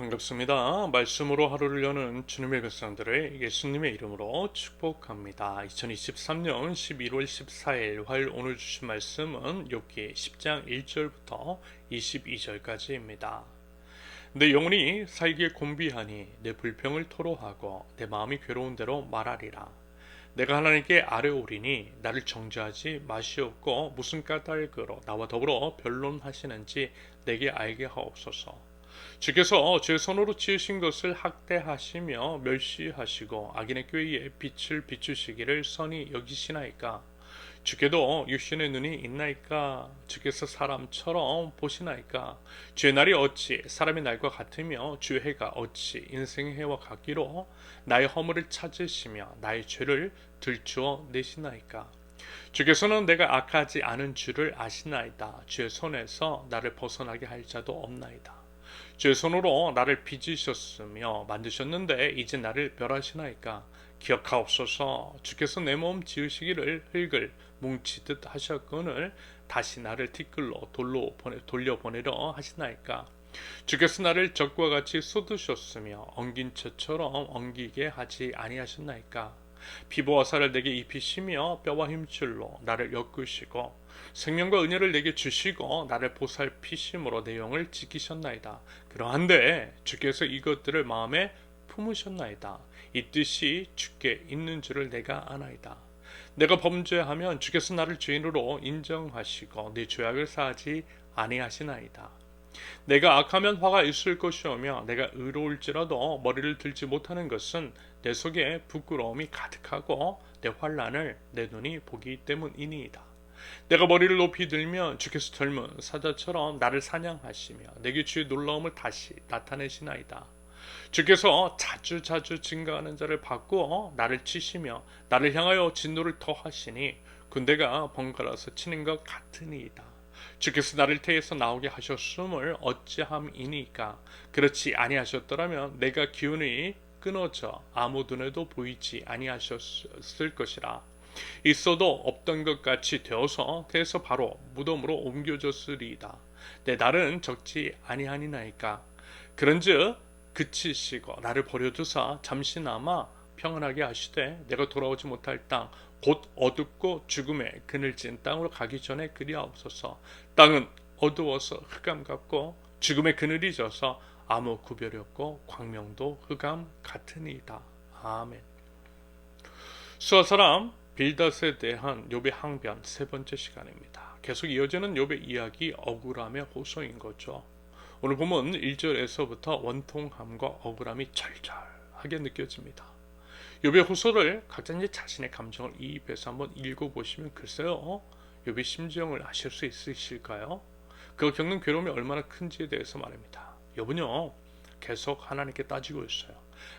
반갑습니다. 말씀으로 하루를 여는 주님의 백성들을 예수님의 이름으로 축복합니다. 2023년 11월 14일 화요일 오늘 주신 말씀은 욥기 10장 1절부터 22절까지입니다. 내 영혼이 살기에 곤비하니 내 불평을 토로하고 내 마음이 괴로운 대로 말하리라. 내가 하나님께 아뢰오리니 나를 정죄하지 마시옵고 무슨 까닭으로 나와 더불어 변론하시는지 내게 알게 하옵소서. 주께서 제 손으로 지으신 것을 학대하시며 멸시하시고 악인의 꾀에 빛을 비추시기를 선히 여기시나이까. 주께도 육신의 눈이 있나이까. 주께서 사람처럼 보시나이까. 주의 날이 어찌 사람의 날과 같으며 주의 해가 어찌 인생의 해와 같기로. 나의 허물을 찾으시며 나의 죄를 들추어 내시나이까. 주께서는 내가 악하지 않은 줄을 아시나이다. 주의 손에서 나를 벗어나게 할 자도 없나이다. 주의 손으로 나를 빚으셨으며 만드셨는데 이제 나를 멸하시나이까. 기억하옵소서. 주께서 내 몸 지으시기를 흙을 뭉치듯 하셨거늘 다시 나를 티끌로 돌로 돌려보내려 하시나이까. 주께서 나를 적과 같이 쏟으셨으며 엉긴 채처럼 엉기게 하지 아니하셨나이까. 피부와 살을 내게 입히시며 뼈와 힘줄로 나를 엮으시고 생명과 은혜를 내게 주시고 나를 보살피심으로 내 영을 지키셨나이다. 그러한데 주께서 이것들을 마음에 품으셨나이다. 이 뜻이 주께 있는 줄을 내가 아나이다. 내가 범죄하면 주께서 나를 죄인으로 인정하시고 내 죄악을 사하지 아니하시나이다. 내가 악하면 화가 있을 것이오며 내가 의로울지라도 머리를 들지 못하는 것은 내 속에 부끄러움이 가득하고 내 환난을 내 눈이 보기 때문이니이다. 내가 머리를 높이 들면 주께서 젊은 사자처럼 나를 사냥하시며 내게 주의 놀라움을 다시 나타내시나이다. 주께서 자주 증가하는 자를 바꾸어 나를 치시며 나를 향하여 진노를 더하시니 군대가 번갈아서 치는 것 같으니이다. 주께서 나를 태에서 나오게 하셨음을 어찌함이니까. 그렇지 아니하셨더라면 내가 기운이 끊어져 아무 눈에도 보이지 아니하셨을 것이라. 있어도 없던 것 같이 되어서 태에서 바로 무덤으로 옮겨졌으리이다. 내 날은 적지 아니하니나이까. 그런즉 그치시고 나를 버려두사 잠시나마 평안하게 하시되 내가 돌아오지 못할 땅 곧 어둡고 죽음의 그늘진 땅으로 가기 전에 그리하옵소서. 땅은 어두워서 흑암 같고 죽음의 그늘이 져서 아무 구별이 없고 광명도 흑암 같으니이다. 아멘. 수아사람 빌닷에 대한 욥의 항변 세 번째 시간입니다. 계속 이어지는 욥의 이야기 억울함의 호소인 거죠. 오늘 보면 1절에서부터 원통함과 억울함이 절절하게 느껴집니다. 욥의 호소를 각자 이제 자신의 감정을 이입해서 한번 읽어보시면 글쎄요, 욥의 심정을 아실 수 있으실까요? 그가 겪는 괴로움이 얼마나 큰지에 대해서 말입니다. 욥은요 계속 하나님께 따지고 있어요.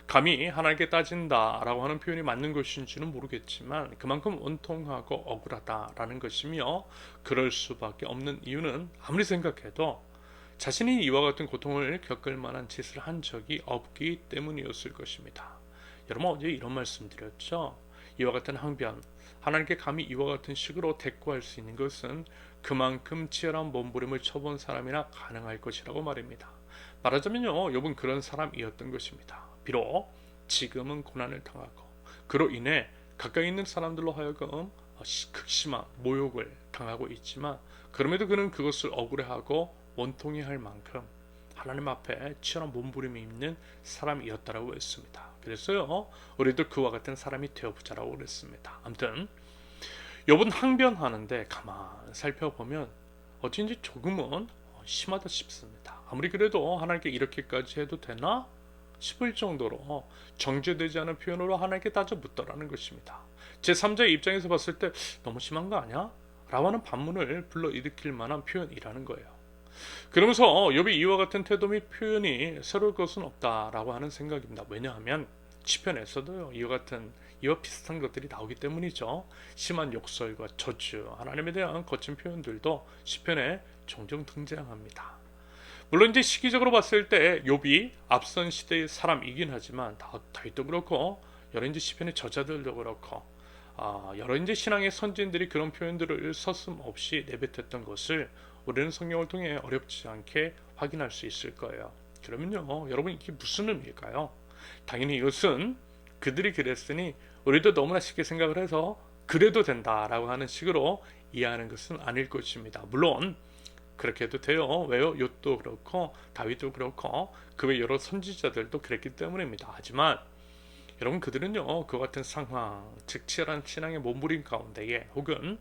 감히 하나님께 따진다라고 하는 표현이 맞는 것인지는 모르겠지만 그만큼 원통하고 억울하다라는 것이며, 그럴 수밖에 없는 이유는 아무리 생각해도 자신이 이와 같은 고통을 겪을 만한 짓을 한 적이 없기 때문이었을 것입니다. 여러분 어제 이런 말씀 드렸죠. 이와 같은 항변, 하나님께 감히 이와 같은 식으로 대꾸할 수 있는 것은 그만큼 치열한 몸부림을 쳐본 사람이나 가능할 것이라고 말입니다. 말하자면요, 욥은 그런 사람이었던 것입니다. 비록 지금은 고난을 당하고 그로 인해 가까이 있는 사람들로 하여금 극심한 모욕을 당하고 있지만, 그럼에도 그는 그것을 억울해하고 원통해할 만큼 하나님 앞에 치열한 몸부림이 있는 사람이었다라고 했습니다. 그래서요, 우리도 그와 같은 사람이 되어보자라고 그랬습니다. 아무튼 욥은 항변하는데 가만 살펴보면 어쩐지 조금은 심하다 싶습니다. 아무리 그래도 하나님께 이렇게까지 해도 되나 싶을 정도로 정제되지 않은 표현으로 하나님께 따져 묻더라는 것입니다. 제3자의 입장에서 봤을 때 너무 심한 거 아니야? 라고 하는 반문을 불러일으킬 만한 표현이라는 거예요. 그러면서 욥이 이와 같은 태도 및 표현이 새로울 것은 없다라고 하는 생각입니다. 왜냐하면 시편에서도요, 이와 비슷한 것들이 나오기 때문이죠. 심한 욕설과 저주, 하나님에 대한 거친 표현들도 시편에 종종 등장합니다. 물론 이제 시기적으로 봤을 때 욥이 앞선 시대의 사람이긴 하지만 다윗도 그렇고 여러 이제 시편의 저자들도 그렇고 여러 이제 신앙의 선진들이 그런 표현들을 서슴없이 내뱉었던 것을 우리는 성경을 통해 어렵지 않게 확인할 수 있을 거예요. 받아주시려면요, 여러분 이게 무슨 의미일까요? 당연히 이것은 그들이 그랬으니 우리도 너무나 쉽게 생각을 해서 그래도 된다라고 하는 식으로 이해하는 것은 아닐 것입니다. 물론 그렇게 해도 돼요. 왜요? 욥도 그렇고 다윗도 그렇고 그 외 여러 선지자들도 그랬기 때문입니다. 하지만 여러분 그들은요, 그 같은 상황, 즉 치열한 신앙의 몸부림 가운데에 혹은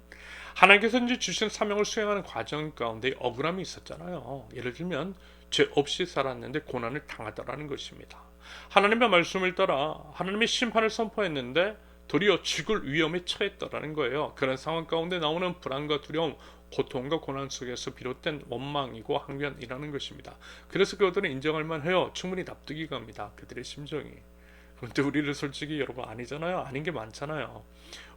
하나님께서 이제 주신 사명을 수행하는 과정 가운데 억울함이 있었잖아요. 예를 들면 죄 없이 살았는데 고난을 당하더라는 것입니다. 하나님의 말씀을 따라 하나님의 심판을 선포했는데 도리어 죽을 위험에 처했더라는 거예요. 그런 상황 가운데 나오는 불안과 두려움, 고통과 고난 속에서 비롯된 원망이고 항변이라는 것입니다. 그래서 그것들은 인정할 만해요. 충분히 납득이 갑니다. 그들의 심정이. 그런데 우리를 솔직히 여러분 아니잖아요. 아닌 게 많잖아요.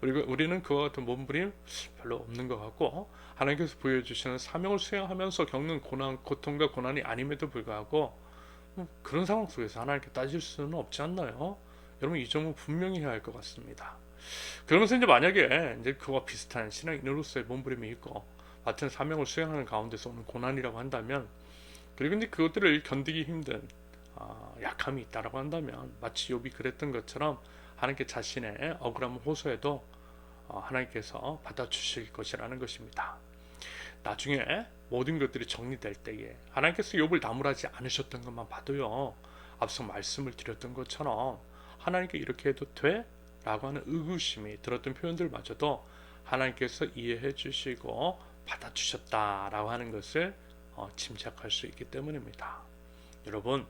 우리는 그와 같은 몸부림 별로 없는 것 같고, 하나님께서 보여주시는 사명을 수행하면서 겪는 고난, 고통과 고난이 아님에도 불구하고 그런 상황 속에서 하나님께 따질 수는 없지 않나요? 여러분 이 점은 분명히 해야 할 것 같습니다. 그러면서 이제 만약에 이제 그와 비슷한 신앙인으로서의 몸부림이 있고 같은 사명을 수행하는 가운데서 오는 고난이라고 한다면, 그리고 이제 그것들을 견디기 힘든 약함이 있다라고 한다면, 마치 욥이 그랬던 것처럼 하나님께 자신의 억울함을 호소해도 하나님께서 받아주실 것이라는 것입니다. 나중에 모든 것들이 정리될 때에 하나님께서 욥을 나무라지 않으셨던 것만 봐도요, 앞서 말씀을 드렸던 것처럼 하나님께 이렇게 해도 돼? 라고 하는 의구심이 들었던 표현들마저도 하나님께서 이해해 주시고 받아주셨다라고 하는 것을 짐작할 수 있기 때문입니다. 여러분,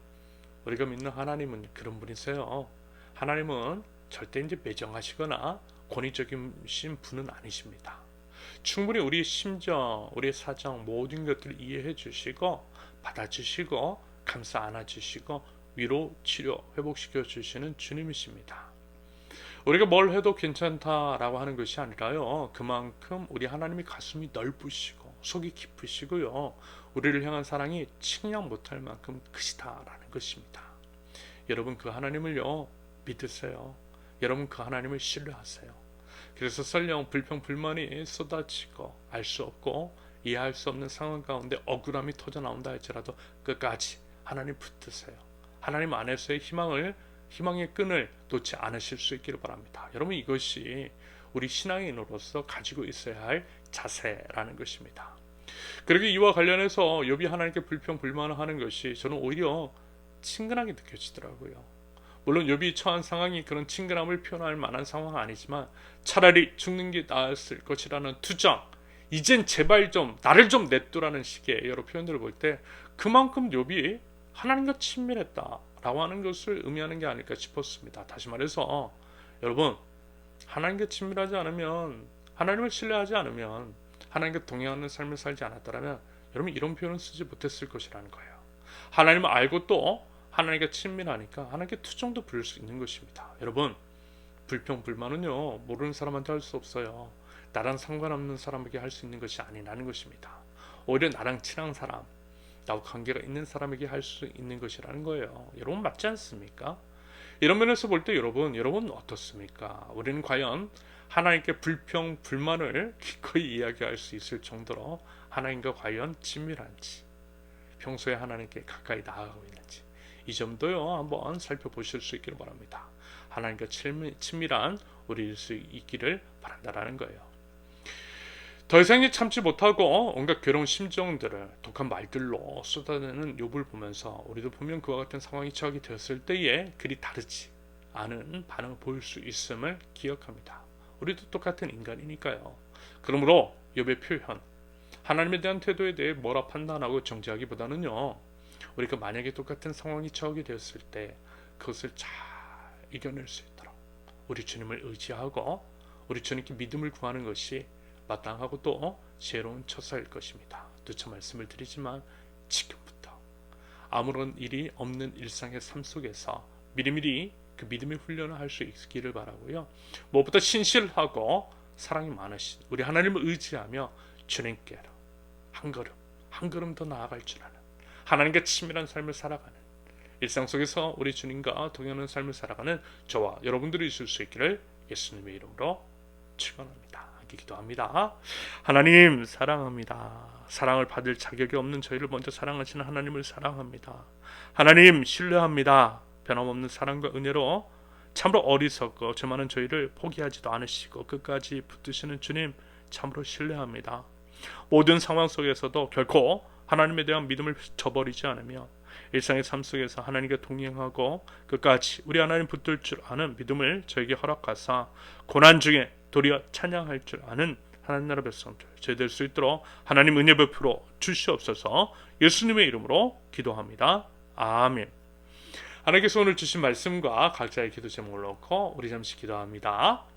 우리가 믿는 하나님은 그런 분이세요. 하나님은 절대 이제 매정하시거나 권위적이신 분은 아니십니다. 충분히 우리의 심정, 우리의 사정 모든 것들을 이해해 주시고 받아주시고 감싸 안아주시고 위로, 치료, 회복시켜 주시는 주님이십니다. 우리가 뭘 해도 괜찮다라고 하는 것이 아니라요, 그만큼 우리 하나님의 가슴이 넓으시고 속이 깊으시고요, 우리를 향한 사랑이 측량 못할 만큼 크시다라는 것입니다. 여러분 그 하나님을요 믿으세요. 여러분 그 하나님을 신뢰하세요. 그래서 설령 불평 불만이 쏟아지고 알 수 없고 이해할 수 없는 상황 가운데 억울함이 터져 나온다 할지라도 끝까지 하나님 붙드세요. 하나님 안에서의 희망의 끈을 놓지 않으실 수 있기를 바랍니다. 여러분 이것이 우리 신앙인으로서 가지고 있어야 할 자세라는 것입니다. 그리고 이와 관련해서 욥이 하나님께 불평 불만을 하는 것이 저는 오히려 친근하게 느껴지더라고요. 물론 욥이 처한 상황이 그런 친근함을 표현할 만한 상황은 아니지만 차라리 죽는 게 나았을 것이라는 투정, 이젠 제발 좀 나를 좀 냅두라는 식의 여러 표현들을 볼 때 그만큼 욥이 하나님과 친밀했다라고 하는 것을 의미하는 게 아닐까 싶었습니다. 다시 말해서 여러분, 하나님과 친밀하지 않으면, 하나님을 신뢰하지 않으면, 하나님과 동행하는 삶을 살지 않았더라면 여러분 이런 표현을 쓰지 못했을 것이라는 거예요. 하나님을 알고 또 하나님과 친밀하니까 하나님께 투정도 부릴 수 있는 것입니다. 여러분, 불평 불만은요 모르는 사람한테 할 수 없어요. 나랑 상관없는 사람에게 할 수 있는 것이 아니라는 것입니다. 오히려 나랑 친한 사람, 나와 관계가 있는 사람에게 할 수 있는 것이라는 거예요. 여러분 맞지 않습니까? 이런 면에서 볼 때 여러분 어떻습니까? 우리는 과연 하나님께 불평 불만을 기꺼이 이야기할 수 있을 정도로 하나님과 과연 친밀한지, 평소에 하나님께 가까이 나아가고 있는지, 이 점도요 한번 살펴보실 수 있기를 바랍니다. 하나님과 친밀한 우리일 수 있기를 바란다라는 거예요. 더 이상 참지 못하고 온갖 괴로운 심정들을 독한 말들로 쏟아내는 욥을 보면서 우리도 보면 그와 같은 상황이 처하게 되었을 때에 그리 다르지 않은 반응을 보일 수 있음을 기억합니다. 우리도 똑같은 인간이니까요. 그러므로 욥의 표현, 하나님에 대한 태도에 대해 뭐라 판단하고 정죄하기보다는요, 우리가 만약에 똑같은 상황이 처하게 되었을 때 그것을 잘 이겨낼 수 있도록 우리 주님을 의지하고 우리 주님께 믿음을 구하는 것이 마땅하고 또 지혜로운 처사일 것입니다. 누차 말씀을 드리지만 지금부터 아무런 일이 없는 일상의 삶 속에서 미리미리 그 믿음의 훈련을 할 수 있기를 바라고요. 무엇보다 신실하고 사랑이 많으신 우리 하나님을 의지하며 주님께로 한 걸음 더 나아갈 줄 아는, 하나님과 친밀한 삶을 살아가는, 일상 속에서 우리 주님과 동행하는 삶을 살아가는 저와 여러분들이 있을 수 있기를 예수님의 이름으로 축원합니다. 이렇게 기도합니다. 하나님 사랑합니다. 사랑을 받을 자격이 없는 저희를 먼저 사랑하시는 하나님을 사랑합니다. 하나님 신뢰합니다. 변함없는 사랑과 은혜로 참으로 어리석고 죄 많은 저희를 포기하지도 않으시고 끝까지 붙드시는 주님 참으로 신뢰합니다. 모든 상황 속에서도 결코 하나님에 대한 믿음을 저버리지 않으며 일상의 삶 속에서 하나님과 동행하고 끝까지 우리 하나님 붙들 줄 아는 믿음을 저에게 허락하사 고난 중에 도리어 찬양할 줄 아는 하나님 나라 백성들 저희 될 수 있도록 하나님 은혜 베풀어 주시옵소서. 예수님의 이름으로 기도합니다. 아멘. 하나님께서 오늘 주신 말씀과 각자의 기도 제목을 놓고 우리 잠시 기도합니다.